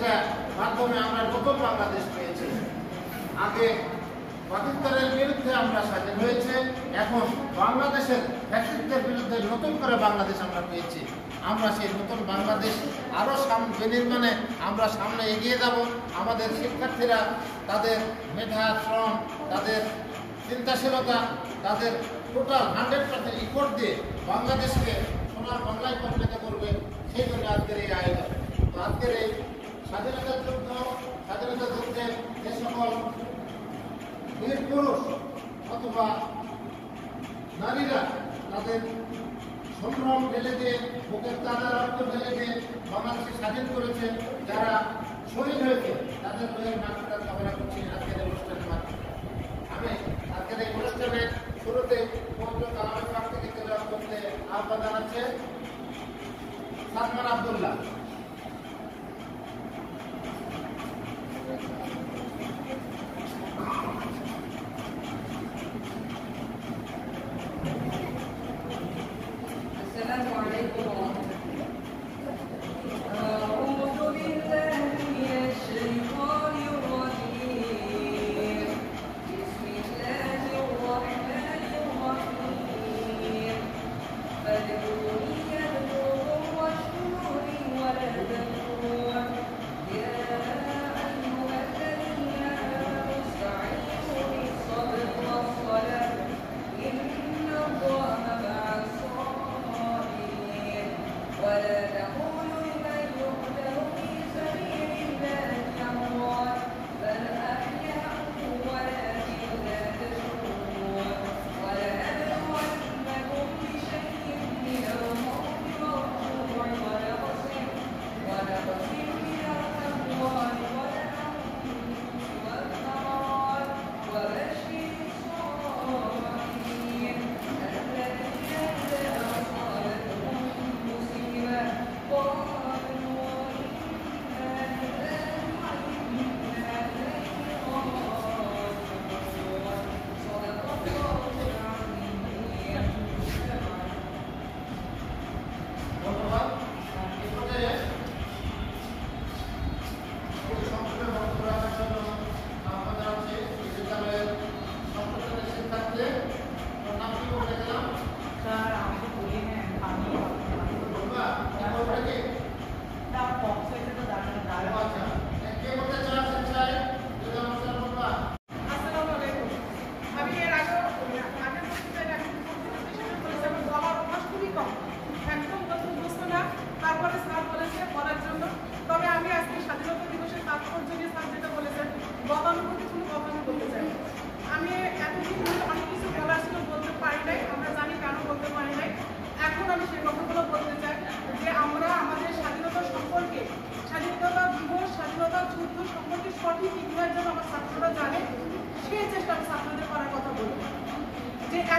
যেটা মাধ্যমে আমরা নতুন বাংলাদেশ পেয়েছি। আগে পাকিস্তানের বিরুদ্ধে আমরা স্বাধীন হয়েছে, এখন বাংলাদেশের ফ্যাসিস্টদের বিরুদ্ধে নতুন করে বাংলাদেশ আমরা পেয়েছি। আমরা সেই নতুন বাংলাদেশ আরও বিনির্মাণে আমরা সামনে এগিয়ে যাব। আমাদের শিক্ষার্থীরা তাদের মেধা, শ্রম, তাদের চিন্তাশীলতা, তাদের টোটাল 100% ইফোর্ট দিয়ে বাংলাদেশকে সোনার বাংলায় পরিণত করবে। সেই জন্য আজকের এই আয়োজন। তো আজকের এই স্বাধীনতা যুদ্ধে যে সকল বীর পুরুষ অথবা নারীরা তাদের সংগ্রাম ঢেলে দিয়ে, বুকের তাজা রক্ত ঢেলে দিয়ে বাংলাদেশকে স্বাধীন করেছে, যারা শহীদ হয়েছে তাদের বইয়ের নামটা কামনা করছি আজকের এই অনুষ্ঠানের মাধ্যমে। আমি আজকের এই অনুষ্ঠানের শুরুতে পবিত্র কালামের পাঠ থেকে তেলাওয়াত করতে আহ্বান জানাচ্ছে সালমান আব্দুল্লাহ।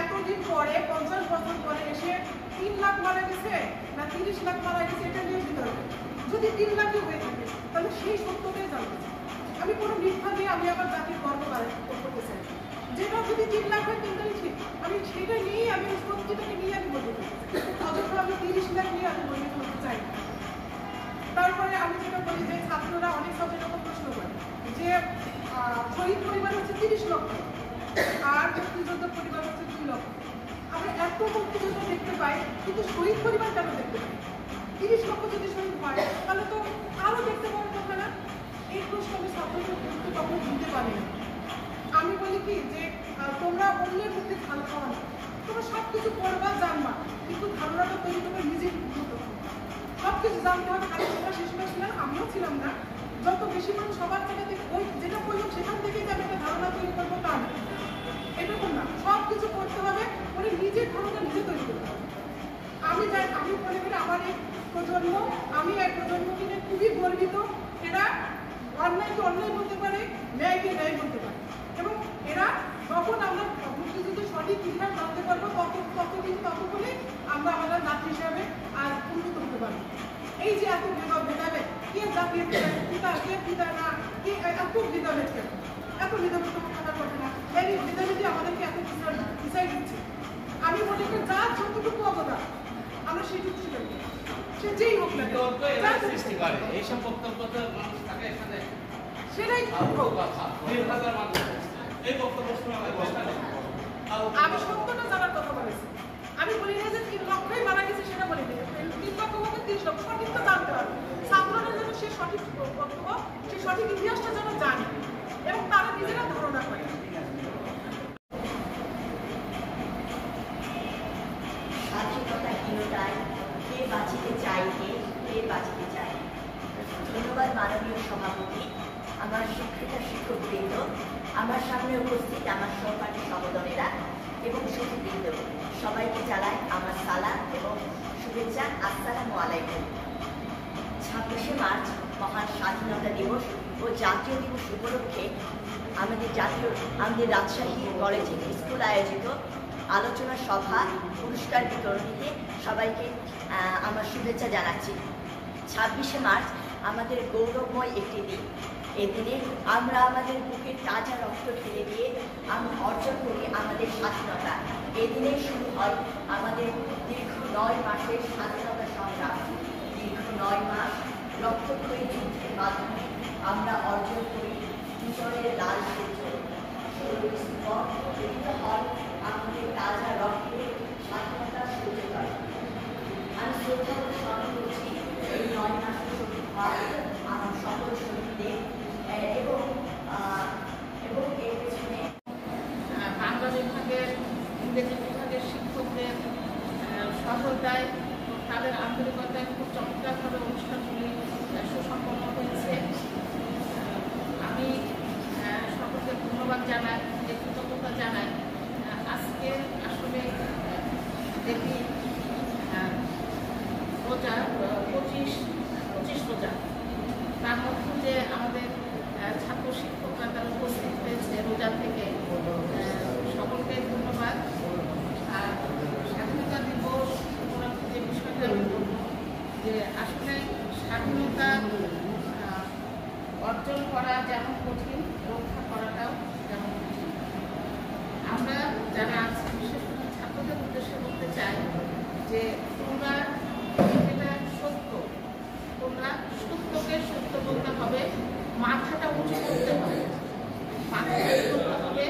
এতদিন পরে 50 বছর পরে এসে 3 লাখ মারা গেছে না 30 লাখ মারা গেছে এটা নিয়ে ভিতরে যদি 3 লাখই হয়ে থাকে তাহলে সেই সত্যটাই জানতে চাই। আমি কোনো মিথ্যা দিয়ে আমি আমার জাতির গর্ব করতে চাই। যেটা যদি 3 লাখ হয় তিনটাই ঠিক, আমি সেটা নিয়েই আমি সত্যিটাকে নিয়ে আমি বলতে চাই। অযথা আমি 30 লাখ নিয়ে আমি বলতে করতে চাই। তারপরে আমি যেটা বলি যে ছাত্ররা অনেক সচেতন প্রশ্ন করে যে শহীদ পরিবার হচ্ছে 30 লক্ষ আর মুক্তিযোদ্ধ পরিবার হচ্ছে 2 লক্ষ। আমরা এত মুক্তিযোদ্ধা দেখতে পাই কিন্তু শহীদ পরিবার কেন দেখতে পাই? 30 লক্ষ যদি শহীদ হয় তাহলে তো আরো দেখতে পাওয়ার কথা না? এই প্রশ্ন আমি ছাত্রদের গুরুত্ব কখনো দিতে পারি না। আমি বলি কি যে তোমরা অন্যের মধ্যে ভালো পাওয়া না, তোমরা সবকিছু পড়বা জানবা কিন্তু ধারণাটা তৈরি করবে নিজের সবকিছু জানতে হবে। কারণ তোমরা সে সময় ছিলাম, আমিও ছিলাম না। যত বেশি মানুষ সবার জায়গাতে ওই যেটা বললাম সেখান থেকেই যে আমি একটা ধারণা তৈরি করবো তা না, এরকম না। সবকিছু করতে হবে, মানে নিজের ধারণা নিজে তৈরি করতে হবে। আমি মনে করি আমার এই প্রজন্ম, আমি এই প্রজন্মকে নিয়ে খুবই গর্বিত। এরা অন্যায়কে অন্যায় বলতে পারে, ন্যায়কে ন্যায় বলতে পারে এবং এরা যখন আমরা মুক্তিযুদ্ধের সঠিক ইতিহাস জানতে পারবো ততক্ষণে আমরা আমাদের জাতি হিসাবে আর উন্নত হতে পারবো। এই যে এত ভেদাভেদ, কে জাতির পিতা কে পিতা না, কে এত ভেদাভেদ কেন? এত ভেদাভেদ তো থাকার কথা না। এই ভেদাভেদই আমাদেরকে এত ডিসাইড দিচ্ছে। আমি মনে করি যার যতটুকু অবদান আমরা সেটুকু স্বীকার করি, সে যেই হোক না সৃষ্টি করে এইসব বক্তব্য তো মানুষ থাকে সেটাই আমি সত্যটা জানার কথা বলেছি। আমি বলি না যে 3 লক্ষই মারা গেছে, সেটা বলি না। 3 লক্ষ হোক 30 লক্ষ, সঠিক তো জানতে হবে। ছাত্ররা যেন সে সঠিক বক্তব্য, সে সঠিক ইতিহাসটা যেন জানে এবং তারা নিজেরা ধারণা করে। স্বাধীনতাহীনতায় কে বাঁচিতে চাইবে, কে বাঁচিতে চায়। ধন্যবাদ মাননীয় সভাপতি, আমার শিক্ষিকা শিক্ষকবৃন্দ, আমার সামনে উপস্থিত আমার সহপাঠী সহোদরেরা এবং সুধীবৃন্দ, সবাইকে জানাই আমার সালাম এবং শুভেচ্ছা। আসসালামু আলাইকুম। 26শে মার্চ মহান স্বাধীনতা দিবস ও জাতীয় দিবস উপলক্ষে আমাদের রাজশাহী কলেজ স্কুল আয়োজিত আলোচনা সভা পুরস্কার বিতরণীতে সবাইকে আমার শুভেচ্ছা জানাচ্ছি। 26শে মার্চ আমাদের গৌরবময় একটি দিন। এই দিনে আমরা আমাদের বুকের তাজা রক্ত ঢেলে দিয়ে আমরা অর্জন করি আমাদের স্বাধীনতা। এই দিনে শুরু হয় আমাদের দীর্ঘ 9 মাসের স্বাধীনতা সংগ্রাম। দীর্ঘ 9 মাস রক্তক্ষয়ী যুদ্ধের মাধ্যমে আমরা অর্জন করি বিজয়ের লাল সূর্য। আমাদের তাজা রক্তে স্বাধীনতা সূর্যোদয়। আমি শ্রদ্ধা করে স্মরণ করছি এই 9 মাসের শহীদ হওয়া আমার সকল শহীদদের এবং এর পেছনে বাংলা বিভাগের, ইংরেজি বিভাগের শিক্ষকদের সহায়তায়, তাদের আন্তরিকতায় খুব চমৎকারভাবে অনুষ্ঠানগুলি সুসম্পন্ন হয়েছে। আমি সকলকে ধন্যবাদ জানাই, কৃতজ্ঞতা জানাই। আজকে আসলে দেখি রোজা 25 রোজা, তার মধ্যে যে আমাদের ছাত্র শিক্ষকরা তারা উপস্থিত হয়েছে রোজা থেকে, সকলকে ধন্যবাদ। আর স্বাধীনতা দিবস উপলক্ষে যে বিষয়টা আমি বলব যে আসলে স্বাধীনতা অর্জন করা যেমন কঠিন, রক্ষা করাটাও যেমন কঠিন। আমরা যারা আছি, বিশেষ করে ছাত্রদের উদ্দেশ্যে বলতে চাই যে তোমরা যেটা সত্য, তোমরা সত্যকে সত্য বলতে হবে, মাথাটা উঁচু করতে হবে, মাথাটা উঁচু করতে হবে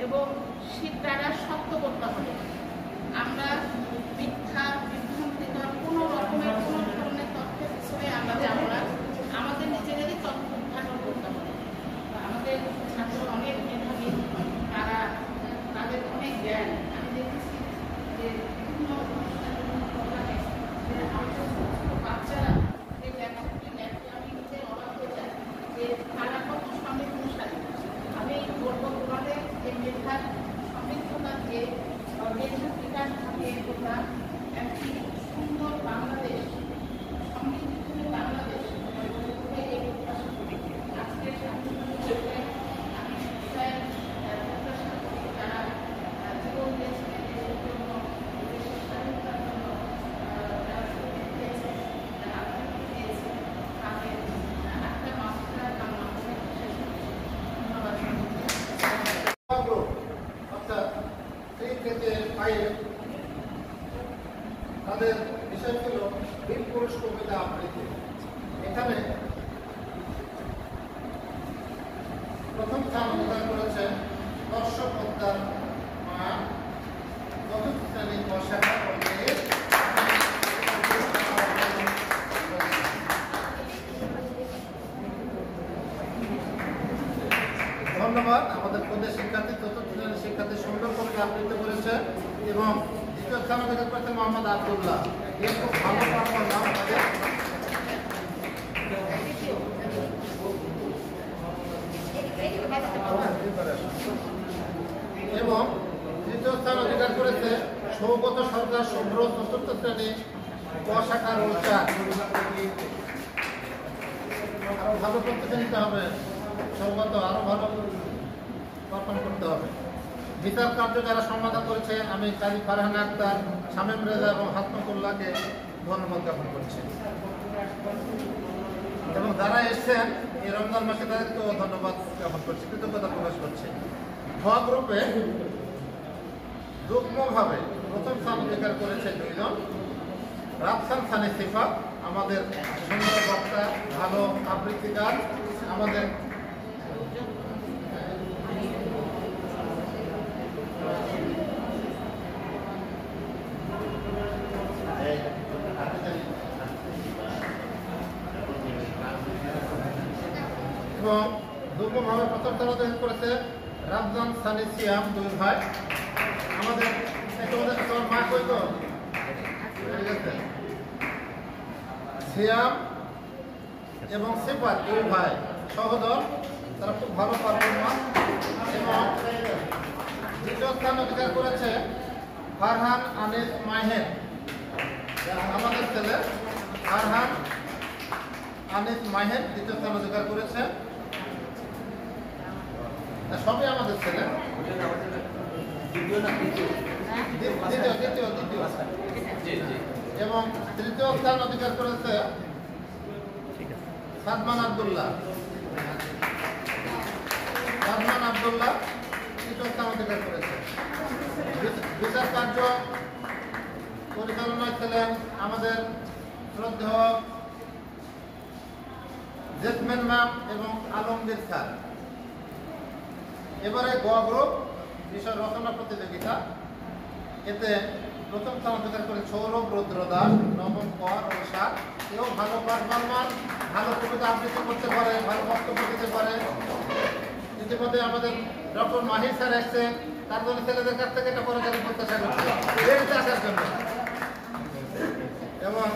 এবং শীত দ্বারা শক্ত করতে হবে। আমরা মিথ্যা, বিভ্রান্তিকর কোনো রকমের কোনো ধরনের তথ্যের পিছনে আমরা যাব না। আমাদের নিজেদেরই তথ্য উদ্ঘাটন করতে হবে। আমাদের ছাত্র অনেক মেধাবী, তাদের অনেক জ্ঞান। আমি দেখেছি যে বিভিন্ন প্রোগ্রামে আমাদের বাচ্চারা এই লেখাগুলি লেখে, আমি নিজে অবাক হয়ে যাই যে তারা কত সমৃদ্ধশালী। আমি বলবো তোমাদের যে মেধার সমৃদ্ধতা, যে মেধার বিকাশ থাকে, তোমরা একটি সুন্দর বাংলাদেশ, সমৃদ্ধ বাংলাদেশ এই প্রত্যাশা করি। আজকে স্বাধীনতা আমি শিক্ষায় প্রত্যাশা করি যারা জীবন দিয়েছিলেন দেশের জন্য, দেশের স্বাধীনতার জন্য, যারা শহীদ হয়েছে, যারা আত্মহত্যা দিয়েছে, তাদের একটা মাত্রা কামনা করে শেষ করছি। ধন্যবাদ। অর্থাৎ 3 থেকে 5 তাদের বিষয় ছিল বীর পুরুষ কবিতা আবৃত্তি। এখানে প্রথম স্থান অধিকার করেছেন দর্শক হত্যার মা, চতুর্থ শ্রেণীর বর্ষাকা পর্যায়ে। ধন্যবাদ। আমাদের প্রদেশ শিক্ষার্থী, চতুর্থ শ্রেণীর শিক্ষার্থী সুন্দর কবিতা আবৃত্তি করেছে এবং দ্বিতীয় স্থান অধিকার করেছেন মোহাম্মদ আব্দুল্লাহ। এর খুব ভালো পারফরম্যান্স আমাদের। এবং তৃতীয় স্থান অধিকার করেছে সৌগত সরকার শুভ্র, চতুর্থ শ্রেণী ক শাখার উল্টা। আরো ভালো প্রস্তুতি নিতে হবে, সৌগত আরো ভালো পারফর্ম করতে হবে। বিচার কার্য যারা সমাধান করেছে, আমি কাজী ফারহান আক্তার, শামীম রেজা এবং হাতমতুল্লাহকে ধন্যবাদ জ্ঞাপন করছি। এবং যারা এসছেন এই রমজান মাসে তাদেরকেও ধন্যবাদ জ্ঞাপন করছি, কৃতজ্ঞতা প্রকাশ করছি। খ গ্রুপে যুগ্মভাবে প্রথম স্থান অধিকার করেছে 2 জন। রাফসান সানি সিফাত, আমাদের সুন্দর বক্তা, ভালো আবৃত্তিকার, আমাদের এবং যুগ্মভাবে প্রথম স্থান অধিকার করেছে রামজান সানি সিয়াম, 2 ভাই। আমাদের তোমার মা কই তো ঠিক আছে, সিয়াম এবং সিফাত 2 ভাই সহোদর, তারা খুব ভালো পারফরম্যান্স। এবং দ্বিতীয় স্থান অধিকার করেছে ফারহান আনিস মাহের, আমাদের ছেলে ফারহান আনিস মাহের দ্বিতীয় স্থান অধিকার করেছে। সবই আমাদের ছেলে, দ্বিতীয়। এবং তৃতীয় স্থান অধিকার করেছে সাদমান আব্দুল্লাহ, তৃতীয় স্থান অধিকার করেছে। বিচার কার্য পরিচালনায় ছিলেন আমাদের শ্রদ্ধেয় জেসমেন ম্যাম এবং আলমগীর স্যার। এবারে গ গ্রুপ বিষয় রচনা প্রতিযোগিতা, এতে প্রথম স্থান অধিকার করে সৌরভ রুদ্র দাস, নবম কর ও সাত। এও ভালো পারফরম্যান্স, ভালো কবিতা আবৃত্তি করতে পারে, ভালো বক্তব্য দিতে পারে। ইতিমধ্যে আমাদের ডক্টর মাহির স্যার এসছে, তার জন্য ছেলেদের কাছ থেকে একটা পরিচালনা প্রত্যাশা করছে আসার জন্য। এবং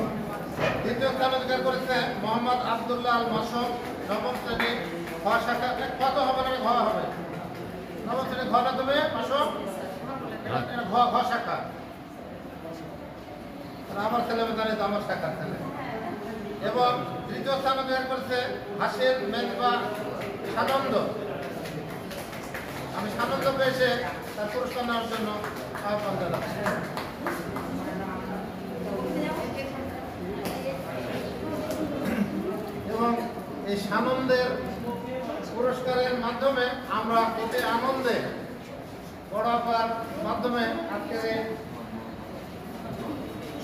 দ্বিতীয় স্থান অধিকার করেছে মোহাম্মদ আবদুল্লাহ আল মাসুম, নবম শ্রেণী ঘ শাখা। কত হবে না ঘ হবে, নবম শ্রেণী ঘ না তুমি মাসুম, ঘ শাখা। আমার ছেলে জানে তো আমার শাখার ছেলে। এবং তৃতীয় স্থান অধিকার করেছে হাসির মেজবা সানন্দ। আমি সানন্দ পেয়েছে তার পুরস্কার নেওয়ার জন্য আহ্বান জানাচ্ছি। এবং এই সানন্দের পুরস্কারের মাধ্যমে আমরা এতে আনন্দে পড়াবার মাধ্যমে আজকের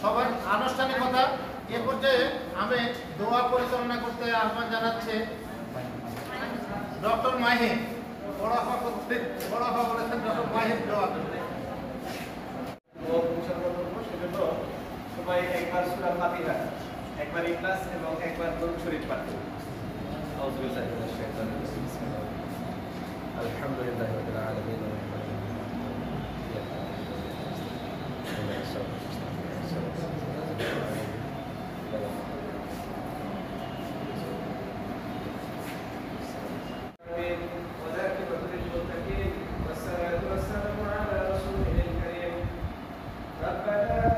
সবার আনুষ্ঠানিকতা এ পর্যায়ে আমি দোয়া পরিচালনা করতে আহ্বান জানাচ্ছি ডক্টর মাহির। পড়াফা বলেছেন ডক্টর মাহির দোয়া করতে। সেজন্য সবাই একবার সূরা ফাতিহা, একবার ইখলাস এবং একবার দরুদ শরীফ পাঠ করুন। আউযু বিল্লাহি মিনাশ শাইতানির রাজিম। বিসমিল্লাহ। আলহামদুলিল্লাহি রাব্বিল আলামিন। والصلاة والسلام على رسوله الكريم. ربنا